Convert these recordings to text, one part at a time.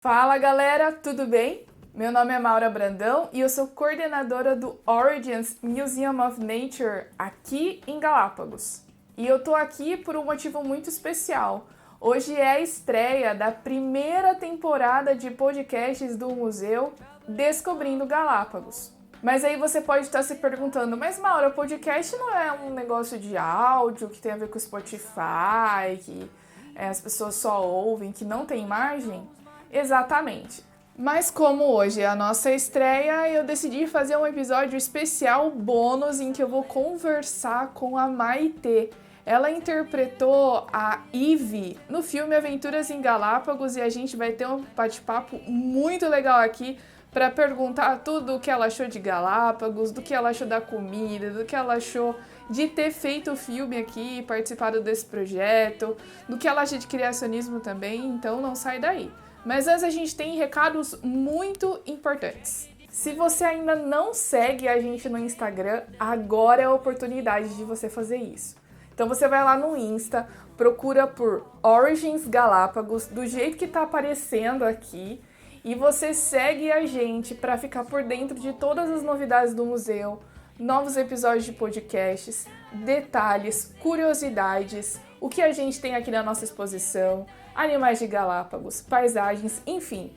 Fala galera, tudo bem? Meu nome é Maura Brandão e eu sou coordenadora do Origins Museum of Nature aqui em Galápagos. E eu tô aqui por um motivo muito especial. Hoje é a estreia da primeira temporada de podcasts do museu Descobrindo Galápagos. Mas aí você pode estar se perguntando, mas Maura, podcast não é um negócio de áudio que tem a ver com o Spotify, que as pessoas só ouvem, que não tem imagem? Exatamente. Mas como hoje é a nossa estreia, eu decidi fazer um episódio especial bônus em que eu vou conversar com a Maitê. Ela interpretou a Ivy no filme Aventuras em Galápagos e a gente vai ter um bate-papo muito legal aqui para perguntar tudo o que ela achou de Galápagos, do que ela achou da comida, do que ela achou de ter feito o filme aqui, participado desse projeto, do que ela acha de criacionismo também, então não sai daí. Mas antes a gente tem recados muito importantes. Se você ainda não segue a gente no Instagram, agora é a oportunidade de você fazer isso. Então você vai lá no Insta, procura por Origins Galápagos, do jeito que tá aparecendo aqui, e você segue a gente para ficar por dentro de todas as novidades do museu, novos episódios de podcasts, detalhes, curiosidades, o que a gente tem aqui na nossa exposição, animais de Galápagos, paisagens, enfim,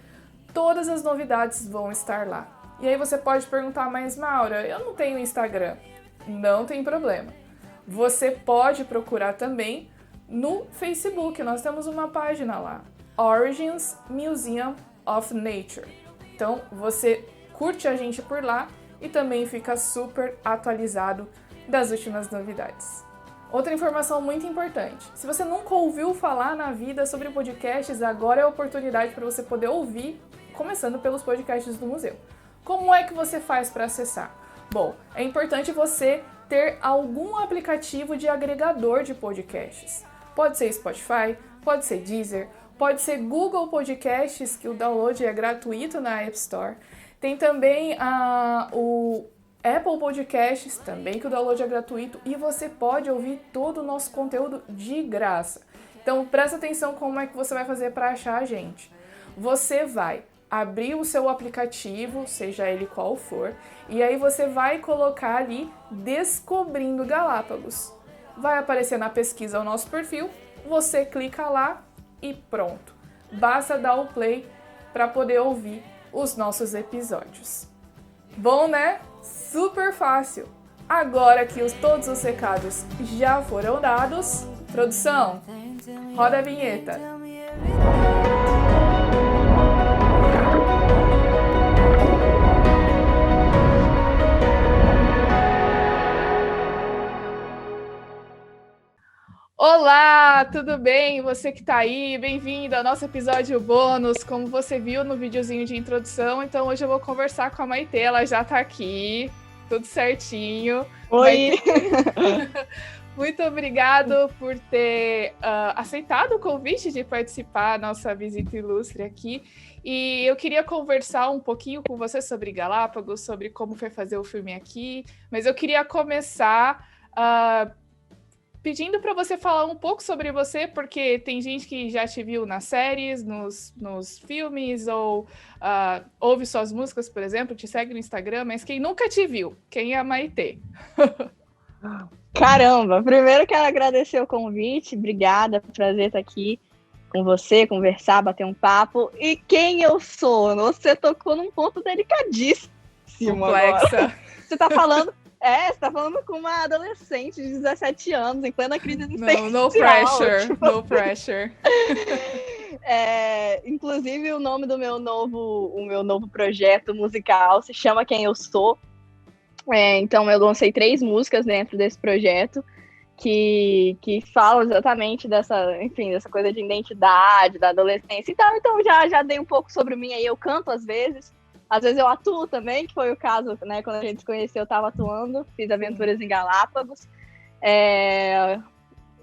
todas as novidades vão estar lá. E aí você pode perguntar, mas Maura, eu não tenho Instagram. Não tem problema. Você pode procurar também no Facebook, nós temos uma página lá, Origins Museum of Nature. Então você curte a gente por lá e também fica super atualizado das últimas novidades. Outra informação muito importante, se você nunca ouviu falar na vida sobre podcasts, agora é a oportunidade para você poder ouvir, começando pelos podcasts do museu. Como é que você faz para acessar? Bom, é importante você ter algum aplicativo de agregador de podcasts. Pode ser Spotify, pode ser Deezer, pode ser Google Podcasts, que o download é gratuito na App Store. Tem também o Apple Podcasts, também que o download é gratuito, e você pode ouvir todo o nosso conteúdo de graça. Então presta atenção como é que você vai fazer para achar a gente. Você vai abrir o seu aplicativo, seja ele qual for, e aí você vai colocar ali Descobrindo Galápagos. Vai aparecer na pesquisa o nosso perfil, você clica lá e pronto. Basta dar o play para poder ouvir os nossos episódios. Bom, né? Super fácil! Agora que todos os recados já foram dados, produção, roda a vinheta! Olá, tudo bem? Você que tá aí, bem-vindo ao nosso episódio bônus. Como você viu no videozinho de introdução, então hoje eu vou conversar com a Maitê, ela já tá aqui, tudo certinho. Oi! Muito obrigado por ter aceitado o convite de participar da nossa visita ilustre aqui. E eu queria conversar um pouquinho com você sobre Galápagos, sobre como foi fazer o filme aqui, mas eu queria começar pedindo para você falar um pouco sobre você, porque tem gente que já te viu nas séries, nos filmes, ou ouve suas músicas, por exemplo, te segue no Instagram, mas quem nunca te viu, quem é a Maitê? Caramba! Primeiro quero agradecer o convite, obrigada, prazer estar aqui com você, conversar, bater um papo. E quem eu sou? Você tocou num ponto delicadíssimo. Complexa. Agora. Você tá falando com uma adolescente de 17 anos, em plena crise existencial. No pressure, tipo... no pressure. Inclusive, o nome do meu novo projeto musical se chama Quem Eu Sou. Então, eu lancei 3 músicas dentro desse projeto que falam exatamente dessa coisa de identidade, da adolescência e tal. Então, já dei um pouco sobre mim aí. Eu canto às vezes eu atuo também, que foi o caso, né? Quando a gente se conheceu, eu estava atuando, fiz Aventuras em Galápagos.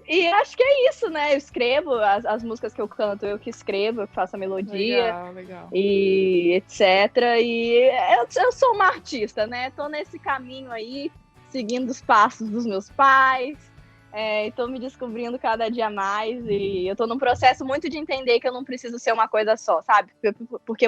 E acho que é isso, né? Eu escrevo as músicas que eu canto, eu que escrevo, eu que faço a melodia, legal. E etc. E eu sou uma artista, né? Tô nesse caminho aí, seguindo os passos dos meus pais, E tô me descobrindo cada dia mais e eu tô num processo muito de entender que eu não preciso ser uma coisa só, sabe? Porque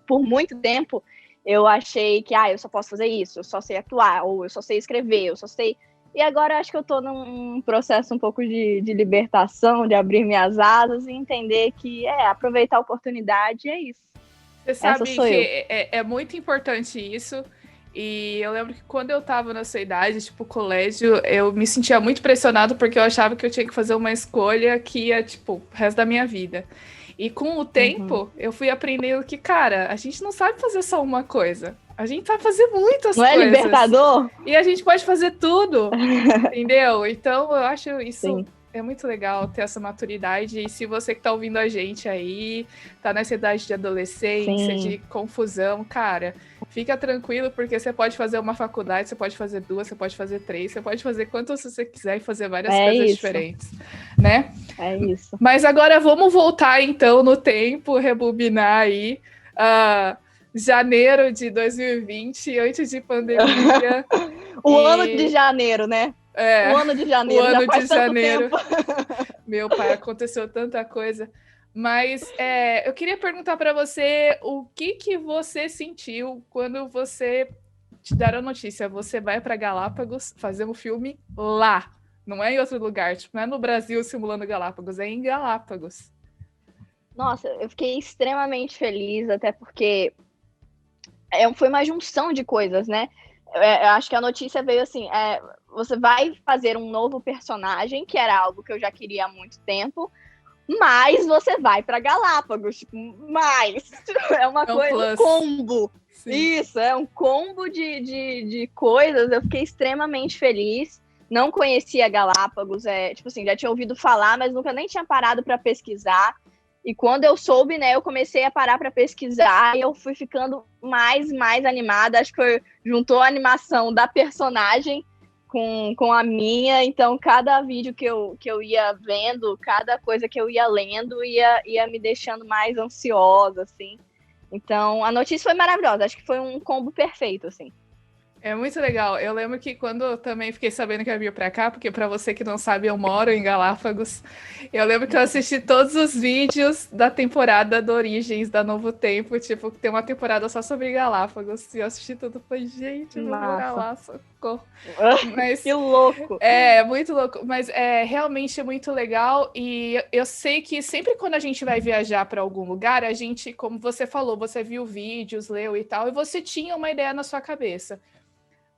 por muito tempo eu achei que eu só posso fazer isso, eu só sei atuar, ou eu só sei escrever, eu só sei. E agora eu acho que eu tô num processo um pouco de libertação, de abrir minhas asas e entender que aproveitar a oportunidade é isso. Você Essa sabe sou que eu. é muito importante isso. E eu lembro que quando eu tava na sua idade, tipo, colégio, eu me sentia muito pressionado porque eu achava que eu tinha que fazer uma escolha que ia, tipo, o resto da minha vida. E com o Uhum. tempo, eu fui aprendendo que, cara, a gente não sabe fazer só uma coisa. A gente sabe fazer muitas Não é coisas. libertador? E a gente pode fazer tudo. Entendeu? Então eu acho isso Sim. é muito legal ter essa maturidade. E se você que tá ouvindo a gente aí, tá nessa idade de adolescência, de Sim. confusão, cara, fica tranquilo, porque você pode fazer uma faculdade, você pode fazer duas, você pode fazer três, você pode fazer quantas você quiser e fazer várias É coisas isso. diferentes, né? É isso. Mas agora vamos voltar então no tempo, rebobinar aí. Uh, janeiro de 2020, antes de pandemia. O ano de janeiro, né? É, O ano de o janeiro, já ano de faz tanto janeiro. tempo. Meu pai, aconteceu tanta coisa. Mas eu queria perguntar para você o que você sentiu quando você te deram a notícia. Você vai para Galápagos fazer um filme lá, não é em outro lugar. Tipo, não é no Brasil simulando Galápagos, é em Galápagos. Nossa, eu fiquei extremamente feliz, até porque foi uma junção de coisas, né? Eu acho que a notícia veio assim: você vai fazer um novo personagem, que era algo que eu já queria há muito tempo, mas você vai para Galápagos, tipo, mais. É uma É um coisa, um plus. combo. Sim. Isso, é um combo de coisas. Eu fiquei extremamente feliz. Não conhecia Galápagos, tipo assim, já tinha ouvido falar, mas nunca nem tinha parado para pesquisar. E quando eu soube, né, eu comecei a parar para pesquisar e eu fui ficando mais animada. Acho que juntou a animação da personagem com a minha, então cada vídeo que eu ia vendo, cada coisa que eu ia lendo, ia me deixando mais ansiosa, assim. Então, a notícia foi maravilhosa, acho que foi um combo perfeito, assim. É muito legal. Eu lembro que quando eu também fiquei sabendo que eu ia pra cá, porque para você que não sabe, eu moro em Galápagos. Eu lembro que eu assisti todos os vídeos da temporada do Origens da Novo Tempo, tipo, que tem uma temporada só sobre Galápagos. E eu assisti tudo, falei, gente, eu vou morar Massa. lá, socorro. Mas Que louco! é muito louco, mas é realmente muito legal. E eu sei que sempre quando a gente vai viajar para algum lugar, a gente, como você falou, você viu vídeos, leu e tal, e você tinha uma ideia na sua cabeça.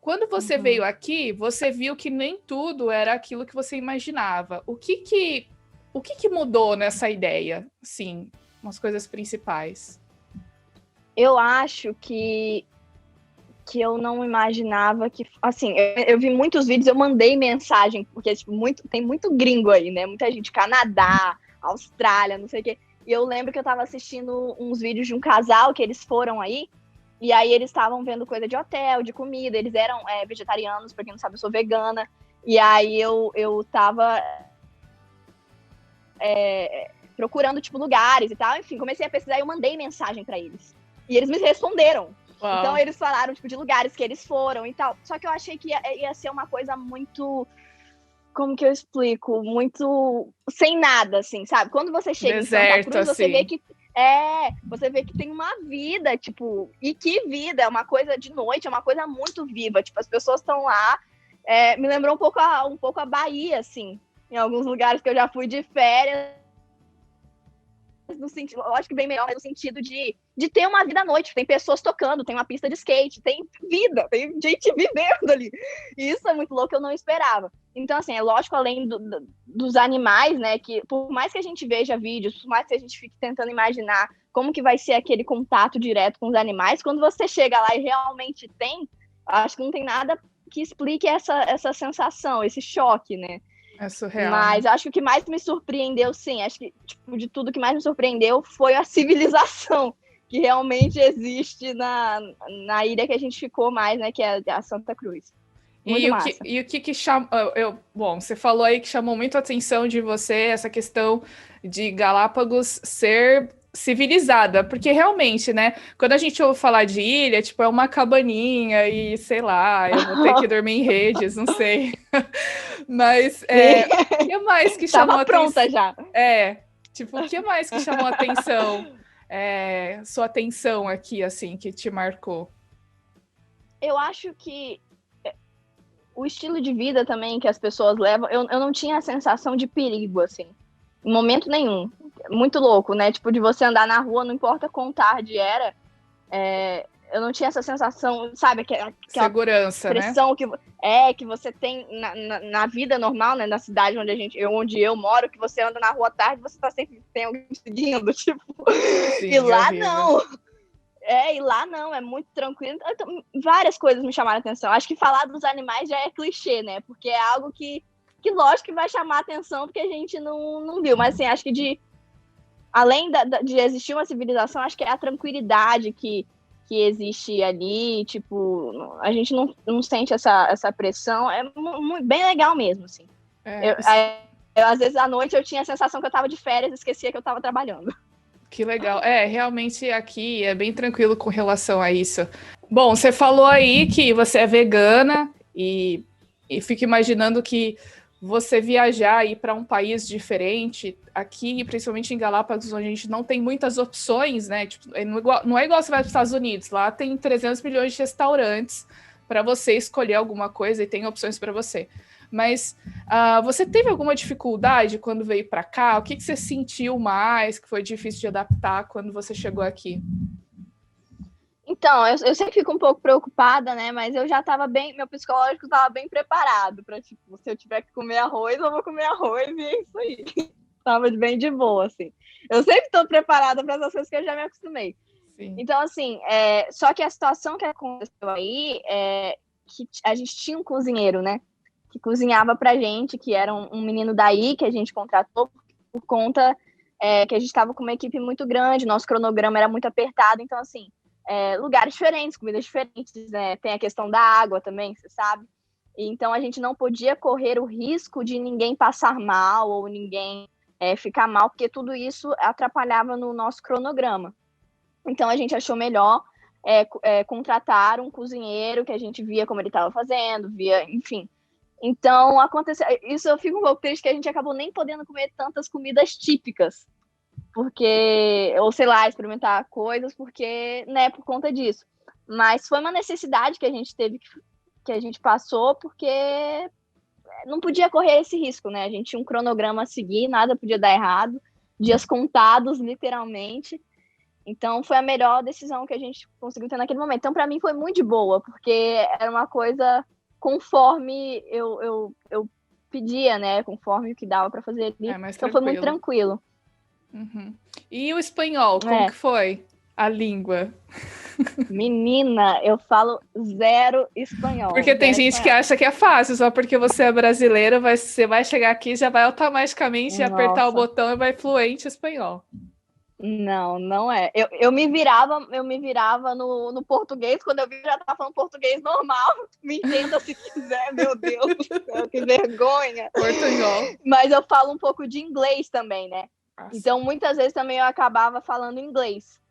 Quando você veio aqui, você viu que nem tudo era aquilo que você imaginava. O que mudou nessa ideia? Sim, umas coisas principais. Eu acho que eu não imaginava que. Assim, eu vi muitos vídeos, eu mandei mensagem, porque tipo, tem muito gringo aí, né? Muita gente, Canadá, Austrália, não sei o quê. E eu lembro que eu tava assistindo uns vídeos de um casal que eles foram aí, e aí eles estavam vendo coisa de hotel, de comida, eles eram vegetarianos, pra quem não sabe, eu sou vegana. E aí eu tava procurando, tipo, lugares e tal. Enfim, comecei a pesquisar e eu mandei mensagem para eles. E eles me responderam. Uau. Então eles falaram, tipo, de lugares que eles foram e tal. Só que eu achei que ia ser uma coisa muito... Como que eu explico? Muito sem nada, assim, sabe? Quando você chega em Santa Deserto, Cruz, você vê assim. que você vê que tem uma vida, tipo, e que vida, é uma coisa de noite, é uma coisa muito viva, tipo, as pessoas estão lá, me lembrou um pouco a Bahia, assim, em alguns lugares que eu já fui de férias, no sentido, eu acho que bem melhor, mas no sentido de ter uma vida à noite. Tem pessoas tocando, tem uma pista de skate, tem vida, tem gente vivendo ali. E isso é muito louco, eu não esperava. Então, assim, é lógico, além dos animais, né, que por mais que a gente veja vídeos, por mais que a gente fique tentando imaginar como que vai ser aquele contato direto com os animais, quando você chega lá e realmente tem, acho que não tem nada que explique essa sensação, esse choque, né? É surreal, Mas né? acho que o que mais me surpreendeu, sim, acho que tipo, de tudo que mais me surpreendeu foi a civilização que realmente existe na ilha que a gente ficou mais, né, que é a Santa Cruz. Muito massa. E o que chamou... Bom, você falou aí que chamou muito a atenção de você essa questão de Galápagos ser civilizada, porque realmente, né, quando a gente ouve falar de ilha, tipo, é uma cabaninha e, sei lá, eu vou ter que dormir em redes, não sei. Mas, Sim, o que mais que chamou tava a pronta atenção? já. Tipo, o que mais que chamou a atenção? Sua atenção aqui, assim, que te marcou? Eu acho que o estilo de vida também que as pessoas levam, eu não tinha a sensação de perigo, assim, em momento nenhum. Muito louco, né? Tipo, de você andar na rua, não importa quão tarde era, eu não tinha essa sensação, sabe, aquela Segurança, né? pressão que você tem na vida normal, né? Na cidade onde eu moro, que você anda na rua à tarde, você tá sempre tem alguém seguindo, tipo. E Sim, é lá horrível. não. E lá não, é muito tranquilo. Então, várias coisas me chamaram a atenção. Acho que falar dos animais já é clichê, né? Porque é algo que lógico que vai chamar a atenção, porque a gente não viu. Mas, assim, acho que além de existir uma civilização, acho que é a tranquilidade que existe ali. Tipo, a gente não sente essa pressão. É bem legal mesmo, assim. É, Às vezes, à noite, eu tinha a sensação que eu estava de férias e esquecia que eu estava trabalhando. que legal. Realmente aqui é bem tranquilo com relação a isso. Bom, você falou aí que você é vegana e fico imaginando que você viajar e ir para um país diferente, aqui, principalmente em Galápagos, onde a gente não tem muitas opções, né? Tipo, não é igual você vai para os Estados Unidos, lá tem 300 milhões de restaurantes para você escolher alguma coisa e tem opções para você. Mas você teve alguma dificuldade quando veio para cá? O que você sentiu mais que foi difícil de adaptar quando você chegou aqui? Então, eu sempre fico um pouco preocupada, né? Mas eu já estava bem, meu psicológico estava bem preparado para, tipo, se eu tiver que comer arroz, eu vou comer arroz e é isso aí. Tava bem de boa, assim. Eu sempre estou preparada para essas coisas que eu já me acostumei. Sim. Então, assim, só que a situação que aconteceu aí é que a gente tinha um cozinheiro, né? Que cozinhava pra gente, que era um menino daí que a gente contratou por conta que a gente estava com uma equipe muito grande, nosso cronograma era muito apertado, então, assim, lugares diferentes, comidas diferentes, né? Tem a questão da água também, você sabe? Então, a gente não podia correr o risco de ninguém passar mal ou ninguém ficar mal, porque tudo isso atrapalhava no nosso cronograma. Então, a gente achou melhor contratar um cozinheiro que a gente via como ele estava fazendo, enfim. Então, aconteceu. Isso eu fico um pouco triste que a gente acabou nem podendo comer tantas comidas típicas, porque, ou sei lá, experimentar coisas, porque, né, por conta disso. Mas foi uma necessidade que a gente teve, que a gente passou, porque não podia correr esse risco, né? A gente tinha um cronograma a seguir, nada podia dar errado, dias contados, literalmente. Então, foi a melhor decisão que a gente conseguiu ter naquele momento. Então, para mim, foi muito de boa, porque era uma coisa conforme eu pedia, né? Conforme o que dava para fazer ali. Mais Então, foi muito tranquilo. tranquilo. Uhum. E o espanhol, como que foi? A língua? Menina, eu falo zero espanhol. Porque tem Zero gente que espanhol. acha que é fácil, só porque você é brasileira, você vai chegar aqui, já vai automaticamente apertar o Nossa. botão e vai fluente espanhol. Não, não é. Eu me virava no português, quando eu vi já tava falando português normal. Me entenda se quiser, meu Deus do céu, que vergonha. Portunhol. Mas eu falo um pouco de inglês também, né? Nossa. Então, muitas vezes também eu acabava falando inglês.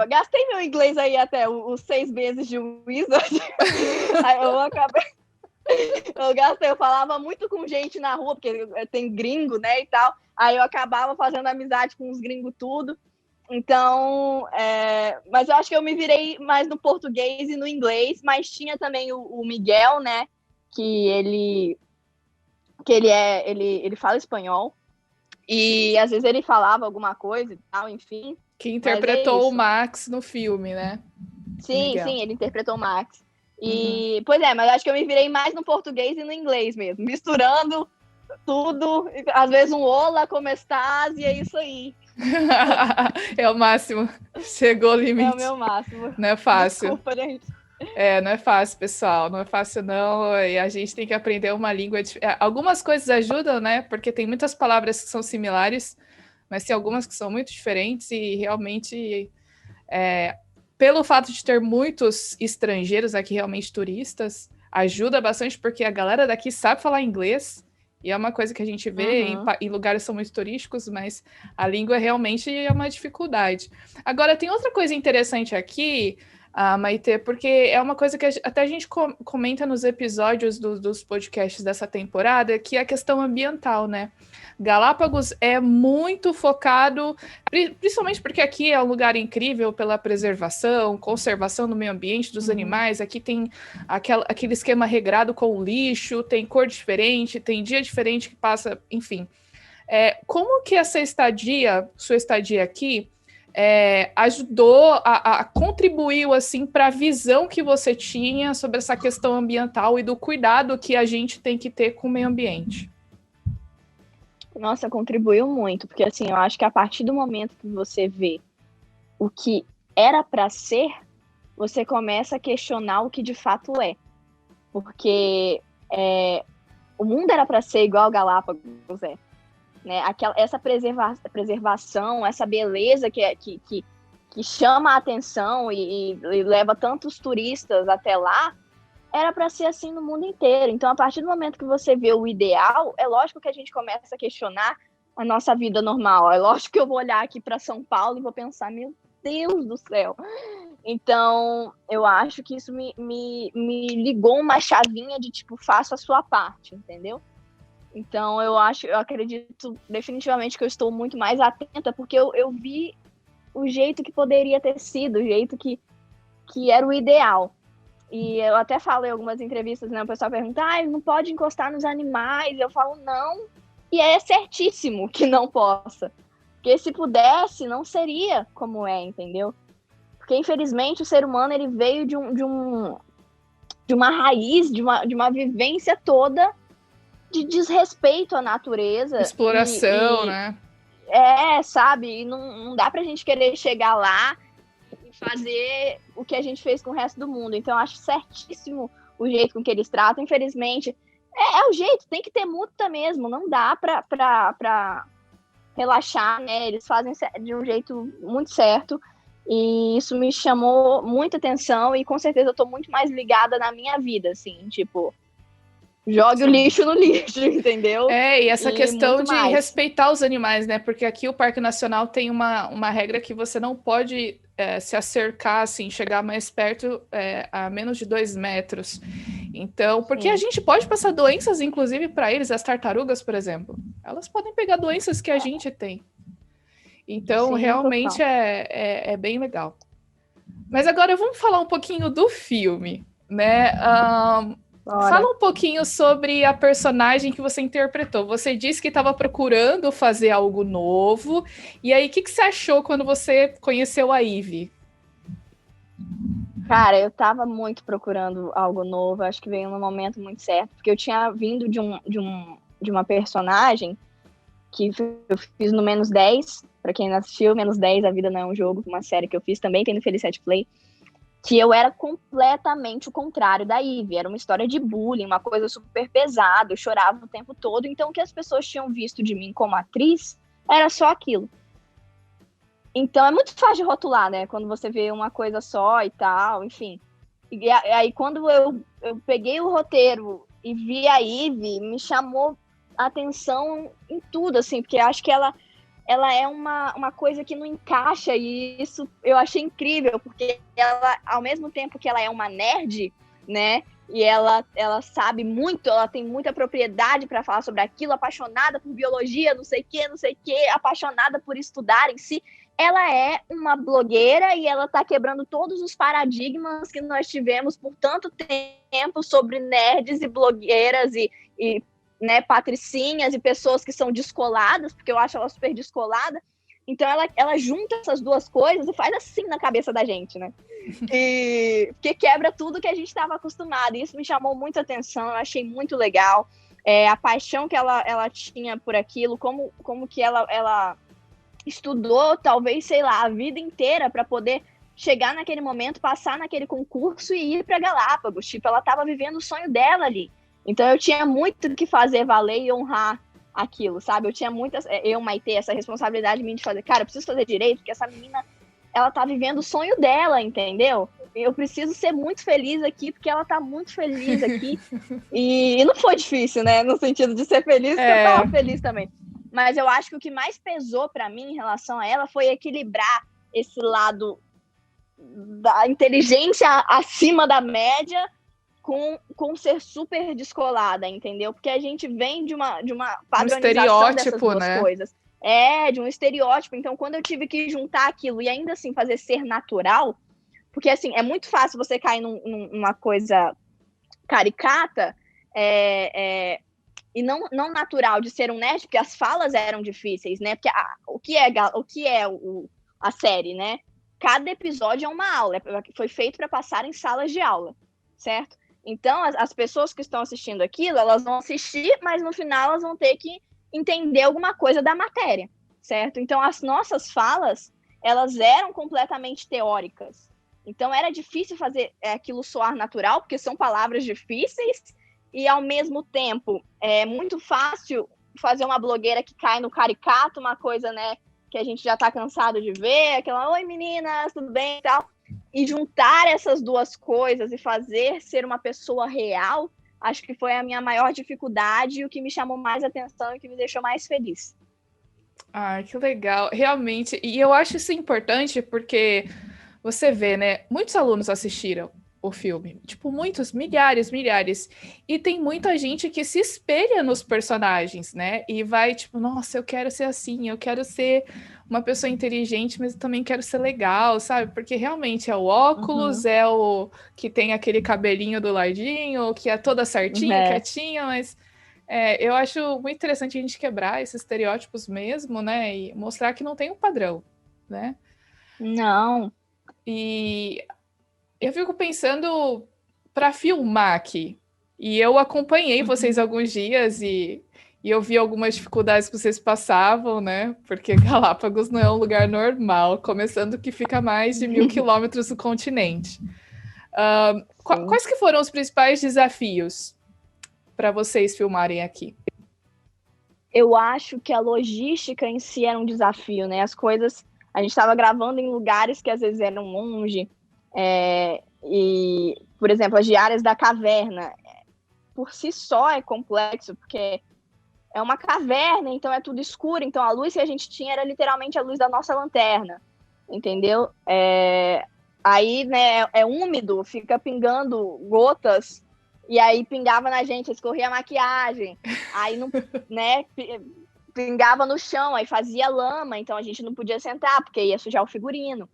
Gastei meu inglês aí até os 6 meses de Wizard. Aí eu falava muito com gente na rua, porque tem gringo, né, e tal. Aí eu acabava fazendo amizade com os gringos tudo. Então, mas eu acho que eu me virei mais no português e no inglês, mas tinha também o Miguel, né, que ele fala espanhol. E às vezes ele falava alguma coisa e tal, enfim. Que Mas é interpretou o isso. Max no filme, né? Sim, ele interpretou o Max. Uhum. Pois é, mas acho que eu me virei mais no português e no inglês mesmo, misturando tudo, às vezes um olá, como estás, e é isso aí. É o máximo. Chegou o limite. É o meu máximo. Não é fácil. Desculpa, gente. Não é fácil, pessoal. Não é fácil, não. E a gente tem que aprender uma língua. Algumas coisas ajudam, né? Porque tem muitas palavras que são similares, mas tem algumas que são muito diferentes e realmente, pelo fato de ter muitos estrangeiros aqui, realmente turistas, ajuda bastante porque a galera daqui sabe falar inglês E é uma coisa que a gente vê em lugares que são muito turísticos, mas a língua realmente é uma dificuldade. Agora, tem outra coisa interessante aqui, Maitê, porque é uma coisa que até a gente comenta nos episódios dos podcasts dessa temporada, que é a questão ambiental, né? Galápagos é muito focado, principalmente porque aqui é um lugar incrível pela preservação, conservação do meio ambiente, dos animais. Aqui tem aquele esquema regrado com o lixo, tem cor diferente, tem dia diferente que passa, enfim. Como que essa sua estadia aqui, ajudou contribuiu assim para a visão que você tinha sobre essa questão ambiental e do cuidado que a gente tem que ter com o meio ambiente? Nossa, contribuiu muito, porque assim, eu acho que a partir do momento que você vê o que era para ser, você começa a questionar o que de fato é. Porque o mundo era para ser igual Galápagos é. Né? Essa preservação, essa beleza que chama a atenção e leva tantos turistas até lá, era para ser assim no mundo inteiro. Então, a partir do momento que você vê o ideal, é lógico que a gente começa a questionar a nossa vida normal. É lógico que eu vou olhar aqui para São Paulo e vou pensar, meu Deus do céu. Então, eu acho que isso me ligou uma chavinha de, tipo, faça a sua parte, entendeu? Então, eu acredito definitivamente que eu estou muito mais atenta, porque eu vi o jeito que poderia ter sido, o jeito que era o ideal. E eu até falo em algumas entrevistas, né? O pessoal pergunta, não pode encostar nos animais. Eu falo, não. E é certíssimo que não possa. Porque se pudesse, não seria como é, entendeu? Porque, infelizmente, o ser humano ele veio de uma raiz, de uma vivência toda de desrespeito à natureza. Exploração, né? Sabe? E não dá pra gente querer chegar lá fazer o que a gente fez com o resto do mundo. Então, eu acho certíssimo o jeito com que eles tratam. Infelizmente, é o jeito, tem que ter multa mesmo. Não dá pra relaxar, né? Eles fazem de um jeito muito certo. E isso me chamou muita atenção e, com certeza, eu tô muito mais ligada na minha vida, assim, tipo... Jogue o lixo no lixo, entendeu? E essa questão de respeitar os animais, né? Porque aqui o Parque Nacional tem uma regra que você não pode se acercar, assim, chegar mais perto a menos de 2 metros. Então, porque a gente pode passar doenças, inclusive, para eles, as tartarugas, por exemplo. Elas podem pegar doenças que a gente tem. Então, realmente é bem legal. Mas agora vamos falar um pouquinho do filme, né? Fala um pouquinho sobre a personagem que você interpretou. Você disse que estava procurando fazer algo novo. E aí, o que você achou quando você conheceu a Ivy? Cara, eu estava muito procurando algo novo. Acho que veio num momento muito certo. Porque eu tinha vindo de uma personagem que eu fiz no Menos 10. Para quem não assistiu, Menos 10, A Vida Não é um Jogo. Uma série que eu fiz também, tem no Felicity Play. Que eu era completamente o contrário da Ivy. Era uma história de bullying, uma coisa super pesada, eu chorava o tempo todo. Então, o que as pessoas tinham visto de mim como atriz era só aquilo. Então, é muito fácil de rotular, né? Quando você vê uma coisa só e tal, enfim. E aí, quando eu peguei o roteiro e vi a Ivy, me chamou a atenção em tudo, assim, porque acho que ela é uma coisa que não encaixa, e isso eu achei incrível, porque ela, ao mesmo tempo que ela é uma nerd, né, e ela sabe muito, ela tem muita propriedade para falar sobre aquilo, apaixonada por biologia, não sei o que, apaixonada por estudar em si, ela é uma blogueira e ela está quebrando todos os paradigmas que nós tivemos por tanto tempo sobre nerds e blogueiras e né, patricinhas e pessoas que são descoladas, porque eu acho ela super descolada. Então ela junta essas duas coisas e faz assim na cabeça da gente, né? Porque quebra tudo que a gente estava acostumado. E isso me chamou muito a atenção, eu achei muito legal. A paixão que ela tinha por aquilo, como que ela estudou, talvez, sei lá, a vida inteira para poder chegar naquele momento, passar naquele concurso e ir para Galápagos. Tipo, ela estava vivendo o sonho dela ali. Então, eu tinha muito que fazer valer e honrar aquilo, sabe? Maitê, essa responsabilidade minha de fazer, cara, eu preciso fazer direito, porque essa menina, ela tá vivendo o sonho dela, entendeu? eu preciso ser muito feliz aqui, porque ela tá muito feliz aqui. E não foi difícil, né? No sentido de ser feliz, porque eu tava feliz também. Mas eu acho que o que mais pesou para mim em relação a ela foi equilibrar esse lado da inteligência acima da média com ser super descolada, entendeu? Porque a gente vem de uma padronização dessas duas coisas. De um estereótipo. Então, quando eu tive que juntar aquilo e ainda assim fazer ser natural, porque assim, é muito fácil você cair numa coisa caricata e não natural de ser um nerd, porque as falas eram difíceis, né? Porque o que é a série, né? Cada episódio é uma aula, foi feito para passar em salas de aula, certo? Então, as pessoas que estão assistindo aquilo, elas vão assistir, mas no final elas vão ter que entender alguma coisa da matéria, certo? Então, as nossas falas, elas eram completamente teóricas. Então, era difícil fazer aquilo soar natural, porque são palavras difíceis, e, ao mesmo tempo, é muito fácil fazer uma blogueira que cai no caricato, uma coisa, né, que a gente já tá cansado de ver, aquela, oi meninas, tudo bem e tal. E juntar essas duas coisas e fazer ser uma pessoa real, acho que foi a minha maior dificuldade e o que me chamou mais atenção e que me deixou mais feliz. Ah, que legal. Realmente, e eu acho isso importante porque você vê, né? Muitos alunos assistiram o filme. Tipo, muitos, milhares. E tem muita gente que se espelha nos personagens, né? E vai, tipo, nossa, eu quero ser assim, eu quero ser uma pessoa inteligente, mas eu também quero ser legal, sabe? Porque realmente é o óculos, é o que tem aquele cabelinho do ladinho, que é toda certinha, quietinha, mas eu acho muito interessante a gente quebrar esses estereótipos mesmo, né? E mostrar que não tem um padrão, né? Não. E eu fico pensando para filmar aqui. E eu acompanhei vocês alguns dias e eu vi algumas dificuldades que vocês passavam, né? Porque Galápagos não é um lugar normal, começando que fica a mais de 1.000 quilômetros do continente. Quais que foram os principais desafios para vocês filmarem aqui? Eu acho que a logística em si era um desafio, né? As coisas... A gente estava gravando em lugares que às vezes eram longe, e, por exemplo, as diárias da caverna, por si só é complexo, porque é uma caverna, então é tudo escuro, então a luz que a gente tinha era literalmente a luz da nossa lanterna, entendeu? Aí, né, é úmido, fica pingando gotas, e aí pingava na gente, escorria a maquiagem, aí não, né, pingava no chão, aí fazia lama, então a gente não podia sentar, porque ia sujar o figurino.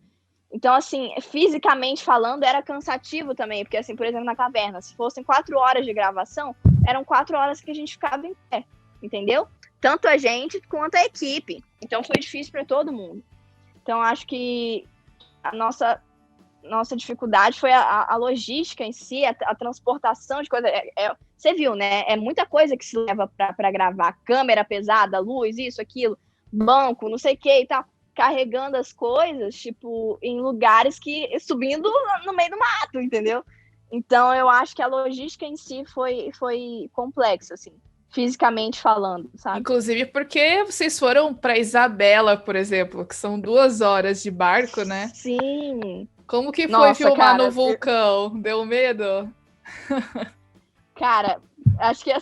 Então, assim, fisicamente falando, era cansativo também, porque, assim, por exemplo, na caverna, se fossem 4 horas de gravação, eram 4 horas que a gente ficava em pé, entendeu? Tanto a gente quanto a equipe. Então, foi difícil para todo mundo. Então, acho que a nossa dificuldade foi a logística em si, a transportação de coisas. Você viu, né? É muita coisa que se leva para gravar. Câmera pesada, luz, isso, aquilo, banco, não sei o que e tal. Carregando as coisas, tipo, em lugares subindo no meio do mato, entendeu? Então, eu acho que a logística em si foi complexa, assim, fisicamente falando, sabe? Inclusive porque vocês foram para Isabela, por exemplo, que são 2 horas de barco, né? Sim. Como que foi filmar no vulcão? Deu medo? Cara, acho que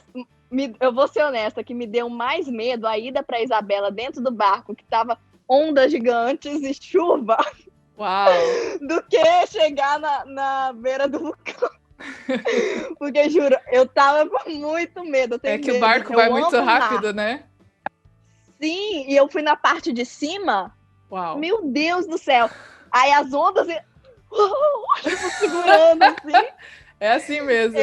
eu vou ser honesta, que me deu mais medo a ida para Isabela dentro do barco, que tava ondas gigantes e chuva. Uau! Do que chegar na beira do vulcão. Porque, juro, eu tava com muito medo. O barco vai muito rápido, né? Sim, e eu fui na parte de cima. Uau! Meu Deus do céu! Aí as ondas... tipo, segurando, assim. É assim mesmo.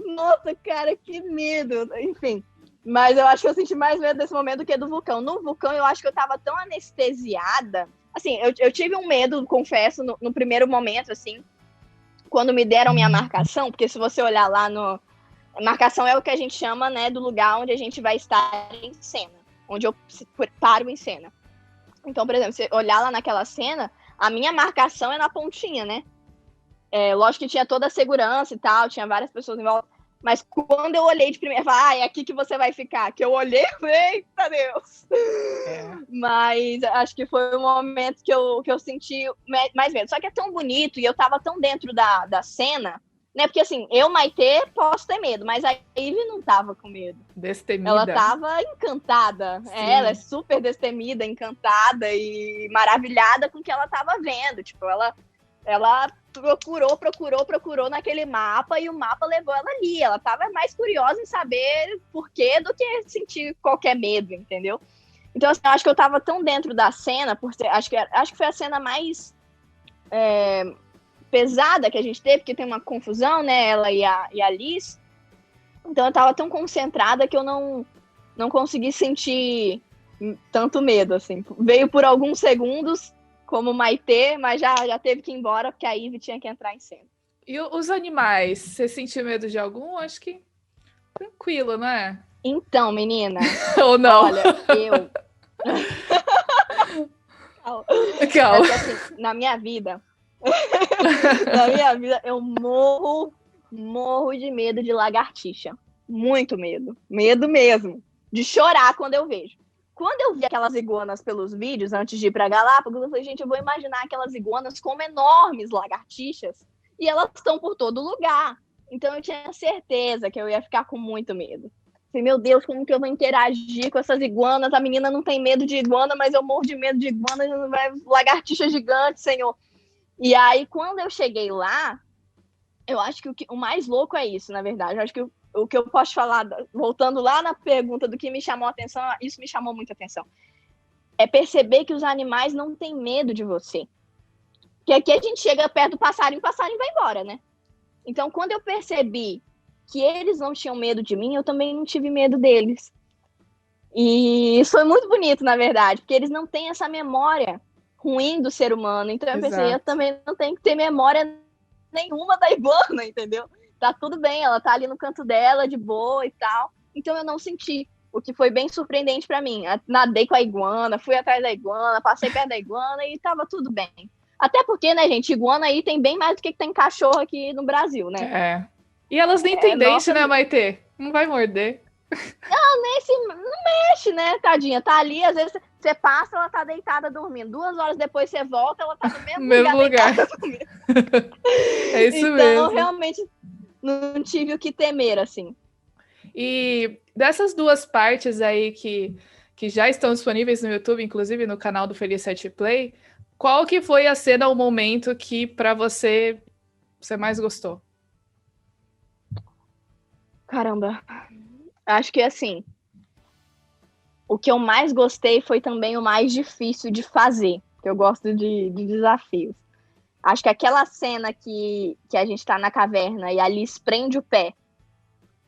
Nossa, cara, que medo. Enfim, mas eu acho que eu senti mais medo desse momento do que do vulcão. No vulcão, eu acho que eu tava tão anestesiada. Assim, eu tive um medo, confesso, no primeiro momento, assim, quando me deram minha marcação, porque se você olhar lá marcação é o que a gente chama, né, do lugar onde a gente vai estar em cena, onde eu paro em cena. Então, por exemplo, você olhar lá naquela cena, a minha marcação é na pontinha, né? Lógico que tinha toda a segurança e tal, tinha várias pessoas em volta, Mas quando eu olhei de primeira, eu falei, é aqui que você vai ficar. Que eu olhei, eita Deus! Mas acho que foi o momento que eu senti mais medo. Só que é tão bonito e eu tava tão dentro da cena, né? Porque assim, eu, Maitê, posso ter medo, mas a Ivy não tava com medo. Destemida. Ela tava encantada. Ela é super destemida, encantada e maravilhada com o que ela tava vendo. Tipo, ela procurou naquele mapa e o mapa levou ela ali. Ela tava mais curiosa em saber por quê do que sentir qualquer medo, entendeu? Então, assim, eu acho que eu tava tão dentro da cena, acho que foi a cena mais pesada que a gente teve, porque tem uma confusão, né? Ela e a Liz. Então eu tava tão concentrada que eu não consegui sentir tanto medo, assim. Veio por alguns segundos, como Maitê, mas já teve que ir embora, porque a Ivy tinha que entrar em cena. E os animais? Você sentiu medo de algum? Acho que tranquilo, né? Então, menina. Ou não? Olha, eu... Calma. Assim, na minha vida, eu morro de medo de lagartixa. Muito medo. Medo mesmo. De chorar quando eu vejo. Quando eu vi aquelas iguanas pelos vídeos, antes de ir para Galápagos, eu falei, gente, eu vou imaginar aquelas iguanas como enormes lagartixas. E elas estão por todo lugar. Então eu tinha certeza que eu ia ficar com muito medo. Falei, meu Deus, como que eu vou interagir com essas iguanas? A menina não tem medo de iguana, mas eu morro de medo de iguana. Lagartixa gigante, senhor. E aí, quando eu cheguei lá, eu acho que o mais louco é isso, na verdade. Eu acho que o que eu posso falar, voltando lá na pergunta do que me chamou a atenção, isso me chamou muita atenção. É perceber que os animais não têm medo de você. Porque aqui a gente chega perto do passarinho, o passarinho vai embora, né? Então, quando eu percebi que eles não tinham medo de mim, eu também não tive medo deles. E isso foi muito bonito, na verdade, porque eles não têm essa memória ruim do ser humano. Então eu pensei, eu também não tenho que ter memória nenhuma da iguana, entendeu? Tá tudo bem, ela tá ali no canto dela, de boa e tal. Então eu não senti, o que foi bem surpreendente para mim. Nadei com a iguana, fui atrás da iguana, passei perto da iguana e tava tudo bem. Até porque, né, gente, iguana aí tem bem mais do que tem cachorro aqui no Brasil, né? É. E elas nem têm dente, né, Maitê? Não vai morder. Não mexe, né, tadinha? Tá ali, às vezes você passa, ela tá deitada dormindo. 2 horas depois você volta, ela tá no mesmo lugar. É isso então, mesmo. Então, realmente, não tive o que temer, assim. E dessas duas partes aí que já estão disponíveis no YouTube, inclusive no canal do Feliz 7 Play, qual que foi a cena, o momento que pra você mais gostou? Caramba. Acho que, assim, o que eu mais gostei foi também o mais difícil de fazer, que eu gosto de desafios. Acho que aquela cena que a gente tá na caverna e a Liz prende o pé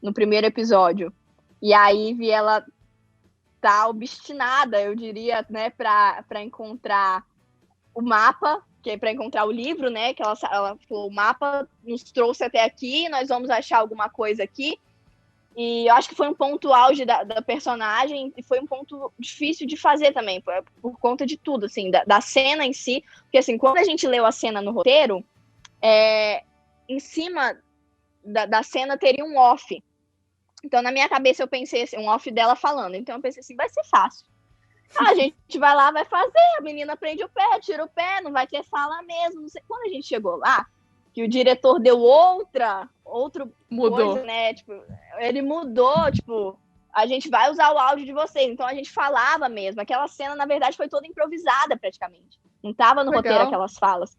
no primeiro episódio, e a Ivy, ela tá obstinada, eu diria, né, pra encontrar o mapa, que é para encontrar o livro, né, que ela falou, o mapa nos trouxe até aqui, nós vamos achar alguma coisa aqui. E eu acho que foi um ponto auge da personagem e foi um ponto difícil de fazer também, por conta de tudo, assim, da cena em si. Porque, assim, quando a gente leu a cena no roteiro, em cima da cena teria um off. Então, na minha cabeça, eu pensei assim, um off dela falando. Então, eu pensei assim, vai ser fácil. A gente vai lá, vai fazer, a menina prende o pé, tira o pé, não vai ter fala mesmo. Não sei. Quando a gente chegou lá, que o diretor deu outro coisa, né? Tipo, ele mudou, tipo, a gente vai usar o áudio de vocês. Então a gente falava mesmo. Aquela cena, na verdade, foi toda improvisada praticamente. Não tava no roteiro aquelas falas,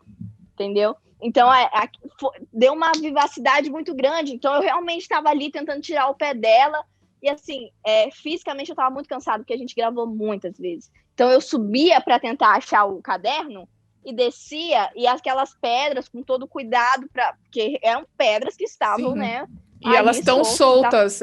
entendeu? Então deu uma vivacidade muito grande. Então eu realmente estava ali tentando tirar o pé dela. E assim, fisicamente eu estava muito cansada, porque a gente gravou muitas vezes. Então eu subia para tentar achar o caderno e descia, e aquelas pedras com todo cuidado, porque eram pedras que estavam, Sim. né? E elas estão soltas,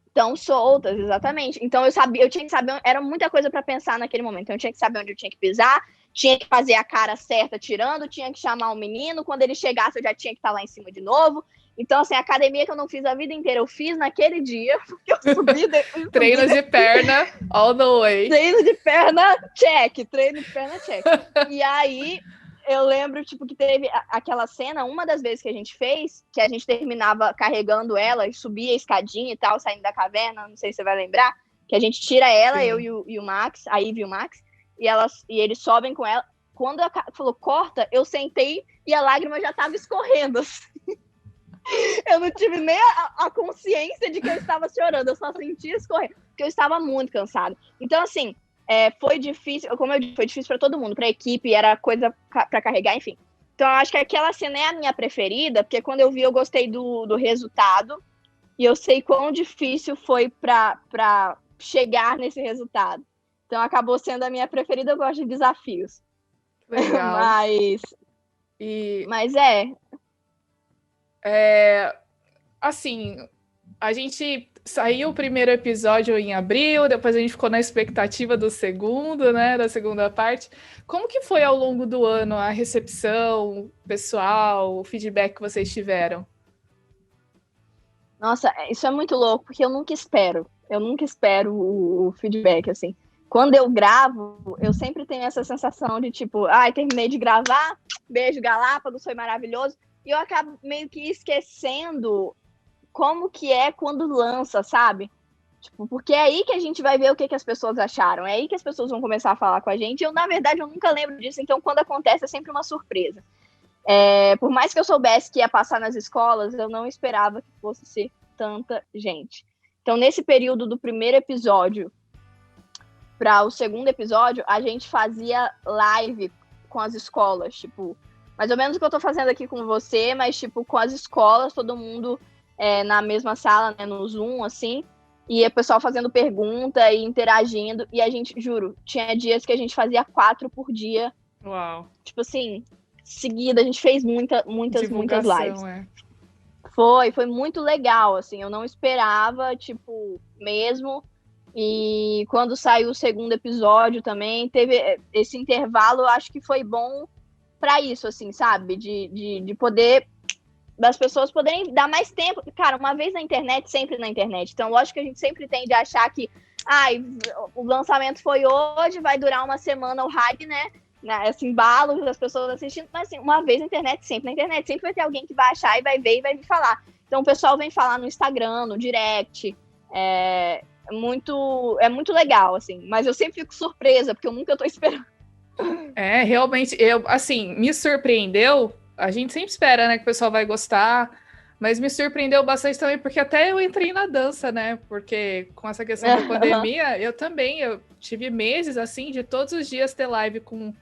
Estão soltas, exatamente. Então eu tinha que saber, era muita coisa para pensar naquele momento. Então eu tinha que saber onde eu tinha que pisar, tinha que fazer a cara certa tirando, tinha que chamar o menino, quando ele chegasse eu já tinha que estar lá em cima de novo. Então, assim, a academia que eu não fiz a vida inteira, eu fiz naquele dia, porque eu subi... Treino de perna, all the way. Treino de perna, check. Treino de perna, check. E aí, eu lembro, tipo, que teve aquela cena, uma das vezes que a gente fez, que a gente terminava carregando ela e subia a escadinha e tal, saindo da caverna, não sei se você vai lembrar, que a gente tira ela, Sim. eu e o Max, a Ivy e o Max, e eles sobem com ela. Quando ela falou, corta, eu sentei e a lágrima já tava escorrendo, assim. Eu não tive nem a consciência de que eu estava chorando, eu só sentia escorrer, porque eu estava muito cansada. Então, assim, foi difícil, como eu disse, foi difícil para todo mundo, para a equipe, era coisa para carregar, enfim. Então, eu acho que aquela cena é a minha preferida, porque quando eu vi, eu gostei do resultado, e eu sei quão difícil foi para chegar nesse resultado. Então, acabou sendo a minha preferida, eu gosto de desafios. Legal. Mas assim, a gente saiu o primeiro episódio em abril, depois a gente ficou na expectativa do segundo, né, da segunda parte. Como que foi ao longo do ano a recepção pessoal, o feedback que vocês tiveram? Nossa, isso é muito louco, porque eu nunca espero o feedback, assim. Quando eu gravo, eu sempre tenho essa sensação de tipo, ai, terminei de gravar, beijo Galápagos, foi maravilhoso, e eu acabo meio que esquecendo como que é quando lança, sabe? Tipo, porque é aí que a gente vai ver o que as pessoas acharam, é aí que as pessoas vão começar a falar com a gente. Eu, na verdade, eu nunca lembro disso, então quando acontece é sempre uma surpresa. Por mais que eu soubesse que ia passar nas escolas, eu não esperava que fosse ser tanta gente. Então, nesse período do primeiro episódio para o segundo episódio, a gente fazia live com as escolas, tipo, mais ou menos o que eu tô fazendo aqui com você, mas, tipo, com as escolas, todo mundo na mesma sala, né, no Zoom, assim, e o pessoal fazendo pergunta e interagindo, e a gente, juro, tinha dias que a gente fazia 4 por dia. Uau. Tipo assim, seguida, a gente fez muitas lives. Foi muito legal, assim, eu não esperava, tipo, mesmo. E quando saiu o segundo episódio também, teve esse intervalo, eu acho que foi bom para isso, assim, sabe? De poder, das pessoas poderem dar mais tempo. Cara, uma vez na internet, sempre na internet. Então, lógico que a gente sempre tende a achar que, o lançamento foi hoje, vai durar uma semana o hype, né? Esse embalo das pessoas assistindo, mas assim, uma vez na internet, sempre vai ter alguém que vai achar e vai ver e vai me falar. Então o pessoal vem falar no Instagram, no direct, é muito legal, assim, mas eu sempre fico surpresa, porque eu nunca tô esperando. Realmente, assim, me surpreendeu, a gente sempre espera, né, que o pessoal vai gostar, mas me surpreendeu bastante também, porque até eu entrei na dança, né, porque com essa questão da pandemia, eu tive meses, assim, de todos os dias ter live com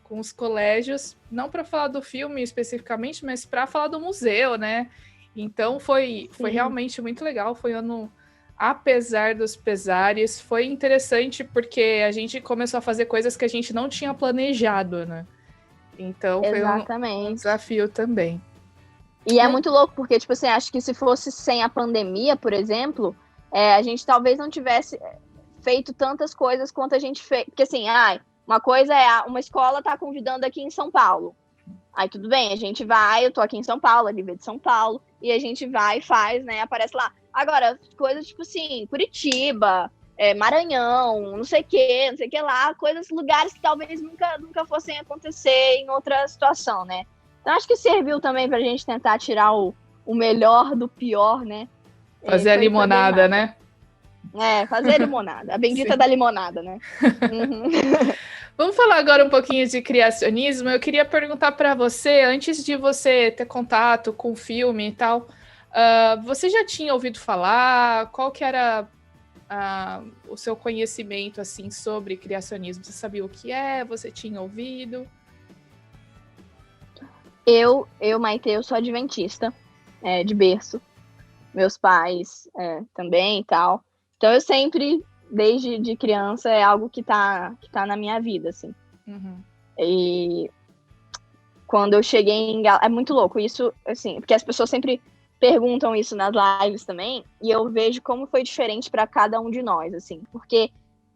os colégios, não para falar do filme especificamente, mas para falar do museu, né? Então foi realmente muito legal. Foi um ano, apesar dos pesares, foi interessante porque a gente começou a fazer coisas que a gente não tinha planejado, né? Então foi um desafio também. E é muito louco, porque, tipo assim, acho que se fosse sem a pandemia, por exemplo, a gente talvez não tivesse feito tantas coisas quanto a gente fez. Porque, assim, uma coisa é uma escola tá convidando aqui em São Paulo. Aí tudo bem, a gente vai, eu tô aqui em São Paulo, a Lívia é de São Paulo, e a gente vai e faz, né, aparece lá. Agora, coisas tipo assim, Curitiba, Maranhão, não sei o que lá, lugares que talvez nunca fossem acontecer em outra situação, né? Então acho que serviu também pra gente tentar tirar o melhor do pior, né? Fazer a limonada, né? Fazer a limonada. A bendita da limonada, né? Uhum. Vamos falar agora um pouquinho de criacionismo. Eu queria perguntar para você, antes de você ter contato com o filme e tal, você já tinha ouvido falar? Qual que era o seu conhecimento assim sobre criacionismo? Você sabia o que é? Você tinha ouvido? Maite, eu sou adventista, de berço. Meus pais também e tal. Então eu sempre, desde de criança, é algo que tá na minha vida, assim. Uhum. E quando eu cheguei em é muito louco isso, assim, porque as pessoas sempre perguntam isso nas lives também, e eu vejo como foi diferente para cada um de nós, assim, porque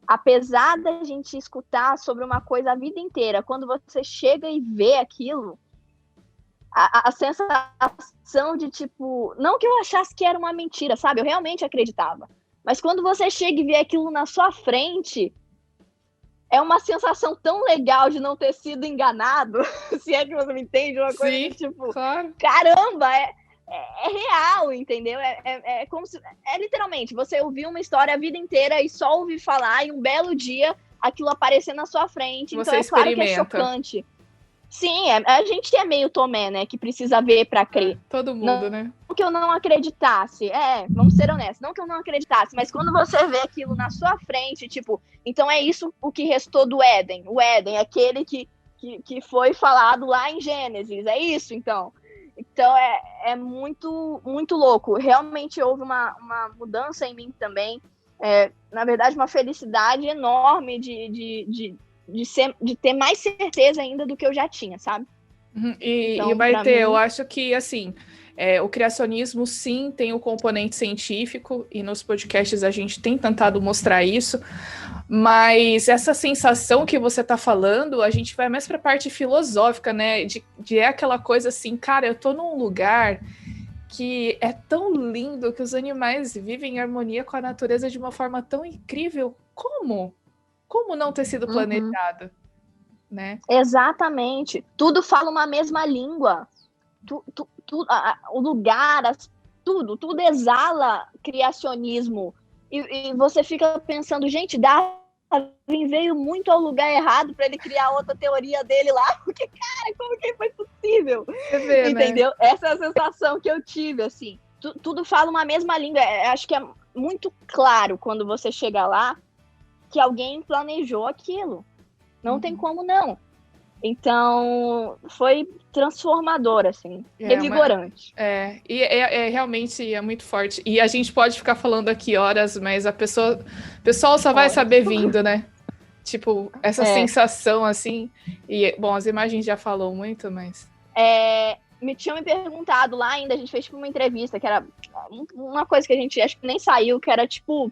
apesar da gente escutar sobre uma coisa a vida inteira, quando você chega e vê aquilo, a sensação de, tipo, não que eu achasse que era uma mentira, sabe? Eu realmente acreditava. Mas quando você chega e vê aquilo na sua frente, é uma sensação tão legal de não ter sido enganado, se é que você me entende, uma coisa Sim, que, tipo, claro. caramba, é real, entendeu? É como se, literalmente, você ouviu uma história a vida inteira e só ouvir falar, e um belo dia aquilo aparecer na sua frente, então Você é claro que é experimenta. chocante. Sim, a gente é meio Tomé, né, que precisa ver para crer. Todo mundo, Não né? que eu não acreditasse, vamos ser honestos, não que eu não acreditasse, mas quando você vê aquilo na sua frente, tipo, então é isso o que restou do Éden. O Éden, aquele que foi falado lá em Gênesis, é isso, então. Então é muito, muito louco. Realmente houve uma mudança em mim também. Na verdade, uma felicidade enorme de ter mais certeza ainda do que eu já tinha, sabe? E Então, vai para ter, eu mim, acho que, assim, o criacionismo, sim, tem o componente científico, e nos podcasts a gente tem tentado mostrar isso, mas essa sensação que você está falando, a gente vai mais para a parte filosófica, né? De aquela coisa assim, cara, eu tô num lugar que é tão lindo, que os animais vivem em harmonia com a natureza de uma forma tão incrível. Como? Como não ter sido uhum. planejado, né? Exatamente. Tudo fala uma mesma língua. O lugar, tudo exala criacionismo. E você fica pensando, gente, Darwin veio muito ao lugar errado para ele criar outra teoria dele lá, porque, cara, como que foi possível? Você vê, né? Entendeu? Essa é a sensação que eu tive, assim. Tudo fala uma mesma língua. Acho que é muito claro quando você chega lá que alguém planejou aquilo. Não tem como não. Então, foi transformador, assim, revigorante. Realmente é muito forte. E a gente pode ficar falando aqui horas, mas o pessoal só vai saber vindo, né? Tipo, essa sensação assim. E, bom, as imagens já falou muito, mas. Me tinham me perguntado lá ainda, a gente fez tipo uma entrevista, que era uma coisa que a gente acho que nem saiu, que era tipo,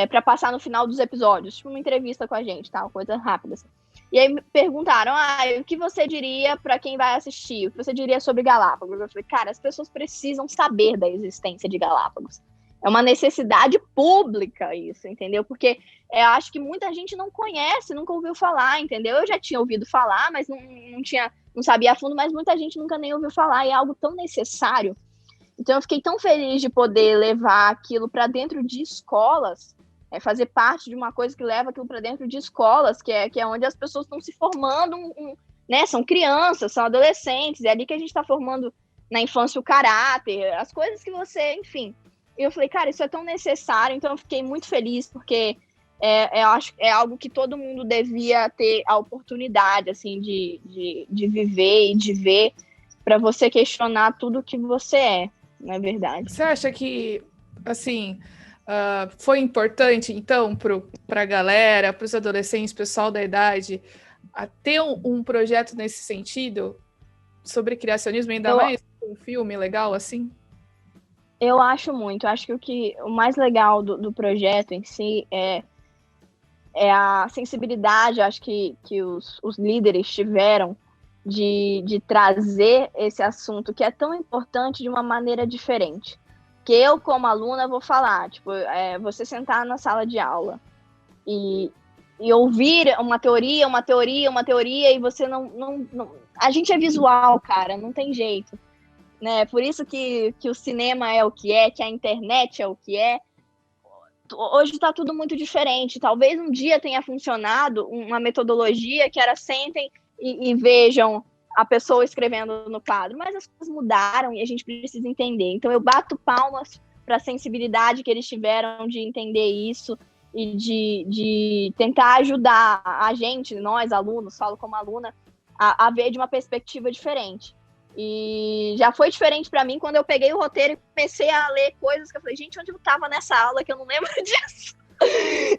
para passar no final dos episódios, tipo uma entrevista com a gente, tal, coisa rápida, assim. E aí me perguntaram, o que você diria para quem vai assistir? O que você diria sobre Galápagos? Eu falei, cara, as pessoas precisam saber da existência de Galápagos. É uma necessidade pública isso, entendeu? Porque eu acho que muita gente não conhece, nunca ouviu falar, entendeu? Eu já tinha ouvido falar, mas não sabia a fundo, mas muita gente nunca nem ouviu falar, e é algo tão necessário. Então eu fiquei tão feliz de poder levar aquilo para dentro de escolas, fazer parte de uma coisa que leva aquilo para dentro de escolas, que é onde as pessoas estão se formando, né? São crianças, são adolescentes, é ali que a gente está formando na infância o caráter, as coisas que você, enfim. E eu falei, cara, isso é tão necessário, então eu fiquei muito feliz, porque eu acho que é algo que todo mundo devia ter a oportunidade, assim, de viver e de ver, para você questionar tudo que você é, não é verdade? Você acha que, assim, foi importante, então, para a galera, para os adolescentes, pessoal da idade, a ter um projeto nesse sentido sobre criacionismo, ainda mais um filme legal assim? Eu acho muito. Acho que o mais legal do projeto em si é a sensibilidade, acho que os líderes tiveram de trazer esse assunto que é tão importante de uma maneira diferente. Que eu, como aluna, vou falar, tipo, você sentar na sala de aula e ouvir uma teoria, e você não... A gente é visual, cara, não tem jeito. Né? Por isso que o cinema é o que é, que a internet é o que é. Hoje está tudo muito diferente. Talvez um dia tenha funcionado uma metodologia que era sentem e vejam a pessoa escrevendo no quadro, mas as coisas mudaram e a gente precisa entender. Então eu bato palmas para a sensibilidade que eles tiveram de entender isso e de tentar ajudar a gente, nós alunos, falo como aluna, a ver de uma perspectiva diferente. E já foi diferente para mim quando eu peguei o roteiro e comecei a ler coisas que eu falei, gente, onde eu tava nessa aula que eu não lembro disso?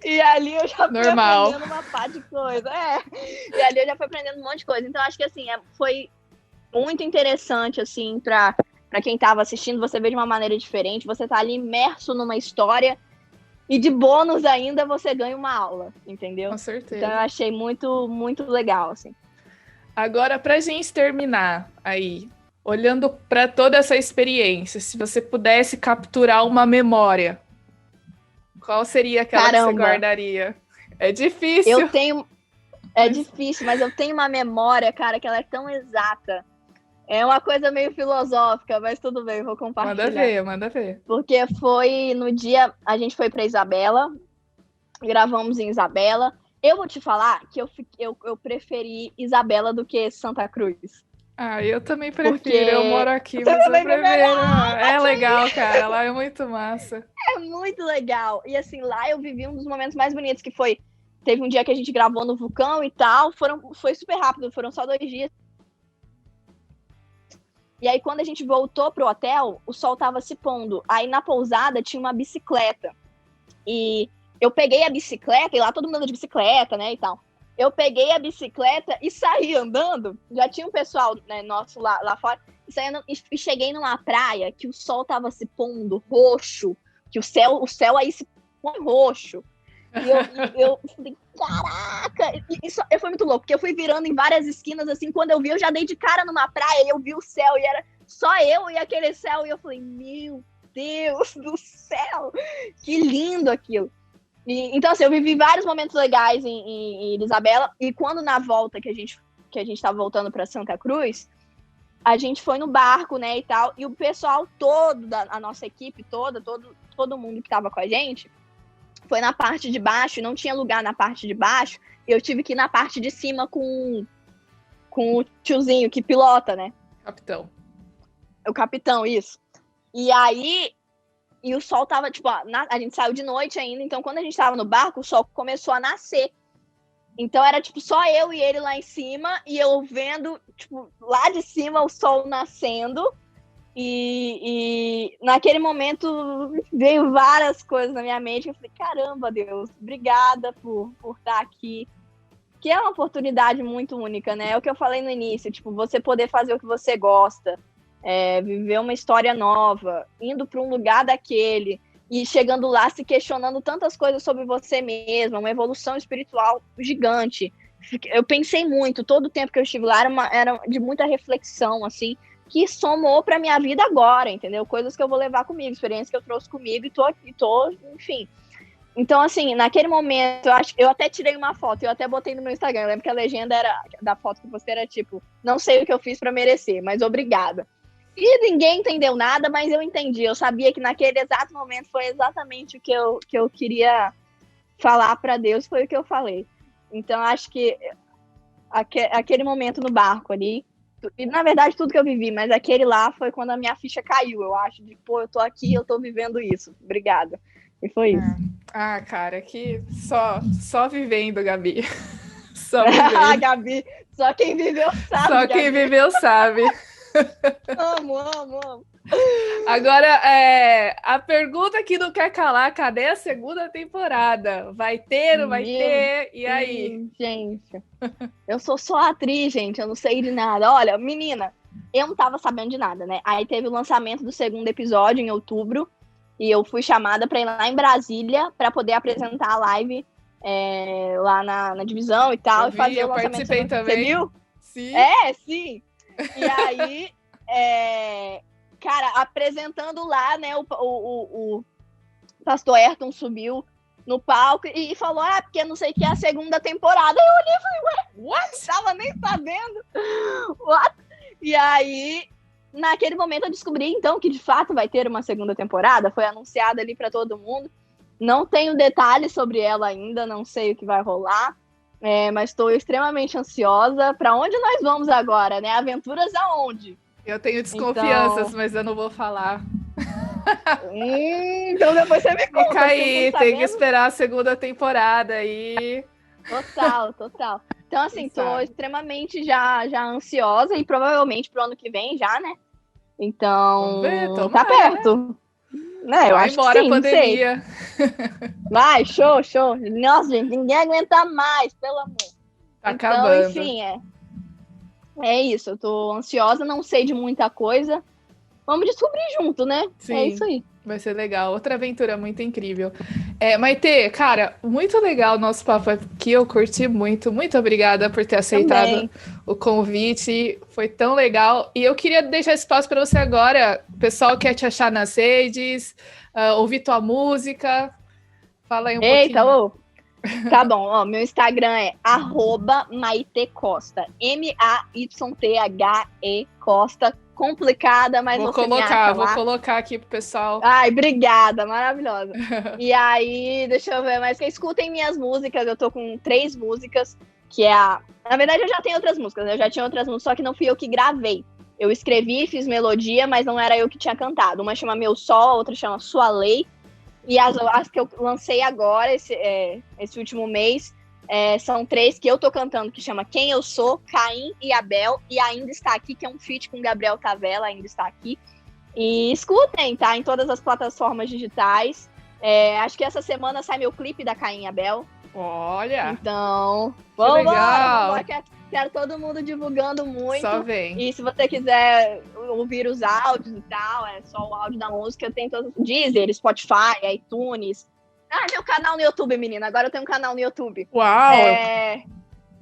E ali eu já fui aprendendo uma par de coisa. E ali eu já fui aprendendo um monte de coisa. Então, acho que assim, foi muito interessante, assim, para quem tava assistindo, você vê de uma maneira diferente, você tá ali imerso numa história e de bônus ainda você ganha uma aula, entendeu? Com certeza. Então eu achei muito, muito legal, assim. Agora, para a gente terminar aí, olhando para toda essa experiência, se você pudesse capturar uma memória, qual seria aquela que você guardaria? É difícil. Eu tenho... É difícil, mas eu tenho uma memória, cara, que ela é tão exata. É uma coisa meio filosófica, mas tudo bem, vou compartilhar. Manda ver. Porque foi no dia... A gente foi pra Isabela, gravamos em Isabela. Eu vou te falar que eu preferi Isabela do que Santa Cruz. Ah, eu também prefiro. Porque... Eu moro aqui, mas eu prefiro. É legal, cara. Lá é muito massa. É muito legal. E assim, lá eu vivi um dos momentos mais bonitos, que foi... Teve um dia que a gente gravou no vulcão e tal. Foi super rápido, foram só 2 dias. E aí, quando a gente voltou pro hotel, o sol tava se pondo. Aí, na pousada, tinha uma bicicleta. E eu peguei a bicicleta, e lá todo mundo anda de bicicleta, né, e tal. Eu peguei a bicicleta e saí andando. Já tinha um pessoal, né, nosso lá fora. E cheguei numa praia que o sol tava se pondo roxo. Que o céu aí se põe roxo. E eu falei, caraca! Isso foi muito louco, porque eu fui virando em várias esquinas, assim, quando eu vi, eu já dei de cara numa praia, e eu vi o céu, e era só eu e aquele céu, e eu falei, meu Deus do céu! Que lindo aquilo! Então, assim, eu vivi vários momentos legais em Isabela, e quando na volta que a gente tava voltando para Santa Cruz, a gente foi no barco, né, e tal, e o pessoal todo, a nossa equipe toda, todo mundo que tava com a gente, foi na parte de baixo, não tinha lugar na parte de baixo, e eu tive que ir na parte de cima com o tiozinho que pilota, né? Capitão. O capitão, isso. E aí, o sol tava, tipo, a gente saiu de noite ainda, então quando a gente tava no barco, o sol começou a nascer. Então era, tipo, só eu e ele lá em cima, e eu vendo, tipo, lá de cima o sol nascendo. E naquele momento veio várias coisas na minha mente. Eu falei, caramba, Deus, obrigada por estar aqui. Que é uma oportunidade muito única, né? É o que eu falei no início, tipo, você poder fazer o que você gosta, viver uma história nova, indo para um lugar daquele, e chegando lá se questionando tantas coisas sobre você mesma, uma evolução espiritual gigante. Eu pensei muito, todo o tempo que eu estive lá era de muita reflexão, assim, que somou para minha vida agora, entendeu? Coisas que eu vou levar comigo, experiências que eu trouxe comigo e tô, enfim. Então, assim, naquele momento, eu até tirei uma foto, eu até botei no meu Instagram. Eu lembro que a legenda da foto que eu postei era tipo, não sei o que eu fiz para merecer, mas obrigada. E ninguém entendeu nada, mas eu entendi. Eu sabia que naquele exato momento foi exatamente o que eu queria falar para Deus, foi o que eu falei. Então, acho que aquele momento no barco ali, e na verdade tudo que eu vivi, mas aquele lá foi quando a minha ficha caiu, eu acho, de pô, eu tô aqui, eu tô vivendo isso, obrigada. E foi isso. Ah, cara, que só vivendo, Gabi. Só vivendo. Gabi, só quem viveu sabe. Só quem Gabi. viveu sabe. Amo. Agora, a pergunta que não quer calar, cadê a segunda temporada? Vai ter, não vai ter? E aí? Gente, eu sou só atriz, gente, eu não sei de nada. Olha, menina, eu não tava sabendo de nada, né? Aí teve o lançamento do segundo episódio em outubro, e eu fui chamada para ir lá em Brasília para poder apresentar a live lá na divisão e tal. Eu participei também. Você viu? Sim. Sim. E aí, cara, apresentando lá, né, o pastor Ayrton subiu no palco e falou, porque não sei o que é a segunda temporada. Eu olhei e falei, what? Tava nem sabendo. What? E aí, naquele momento eu descobri, então, que de fato vai ter uma segunda temporada. Foi anunciada ali para todo mundo. Não tenho detalhes sobre ela ainda, não sei o que vai rolar. Mas estou extremamente ansiosa. Para onde nós vamos agora, né? Aventuras aonde? Eu tenho desconfianças, então... mas eu não vou falar. Então depois você me conta. Fica aí, tem que esperar a segunda temporada aí. Total. Então, assim, tô extremamente já ansiosa e provavelmente pro ano que vem já, né? Então, tá perto. Né? Eu acho embora que sim, a pandemia. Vai, show. Nossa, gente, ninguém aguenta mais, pelo amor. Tá acabando. Enfim, é isso. Eu tô ansiosa, não sei de muita coisa. Vamos descobrir junto, né? Sim, é isso aí. Vai ser legal. Outra aventura muito incrível. Maitê, cara, muito legal o nosso papo aqui. Eu curti muito. Muito obrigada por ter aceitado Também. O convite. Foi tão legal. E eu queria deixar espaço para você agora. O pessoal quer te achar nas redes, ouvir tua música. Fala aí um pouquinho. Tá bom, ó, meu Instagram é @maitecosta, MAYTHE Costa, complicada, mas você me acha lá. Vou colocar aqui pro pessoal. Ai, obrigada, maravilhosa. E aí, deixa eu ver, mas que escutem minhas músicas, eu tô com 3 músicas, que é a... Na verdade, eu já tenho outras músicas, eu já tinha outras músicas, só que não fui eu que gravei. Eu escrevi, fiz melodia, mas não era eu que tinha cantado. Uma chama Meu Sol, outra chama Sua Lei. E as que eu lancei agora, esse último mês, são 3 que eu tô cantando, que chama Quem Eu Sou, Caim e Abel, e Ainda Está Aqui, que é um feat com Gabriel Tavella, Ainda Está Aqui. E escutem, tá? Em todas as plataformas digitais. Acho que essa semana sai meu clipe da Caim e Abel. Olha! Então, vamos lá, quero todo mundo divulgando muito. Só vem. E se você quiser ouvir os áudios e tal, é só o áudio da música, eu tenho todos, Deezer, Spotify, iTunes. Meu canal no YouTube, menina, agora eu tenho um canal no YouTube. Uau!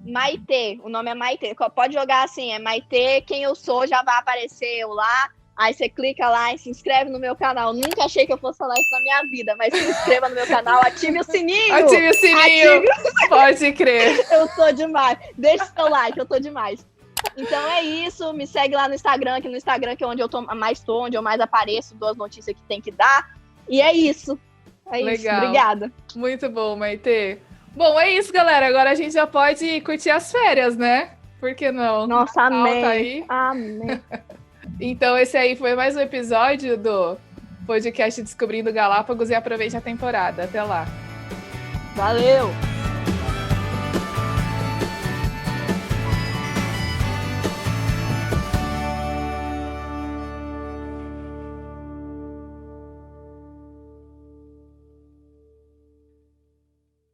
Maite, o nome é Maite, pode jogar assim, é Maite, Quem Eu Sou, já vai aparecer eu lá. Aí você clica lá e se inscreve no meu canal. Nunca achei que eu fosse falar isso na minha vida, mas se inscreva no meu canal, ative o sininho! Ative o sininho! Pode crer! Eu tô demais! Deixa o seu like, eu tô demais! Então é isso, me segue lá no Instagram, que é onde eu onde eu mais apareço, dou as notícias que tem que dar. E é isso. Legal. Isso, obrigada. Muito bom, Maite. Bom, é isso, galera. Agora a gente já pode curtir as férias, né? Por que não? Nossa, amém. Tá aí. Amém. Então esse aí foi mais um episódio do podcast Descobrindo Galápagos e aproveite a temporada. Até lá. Valeu!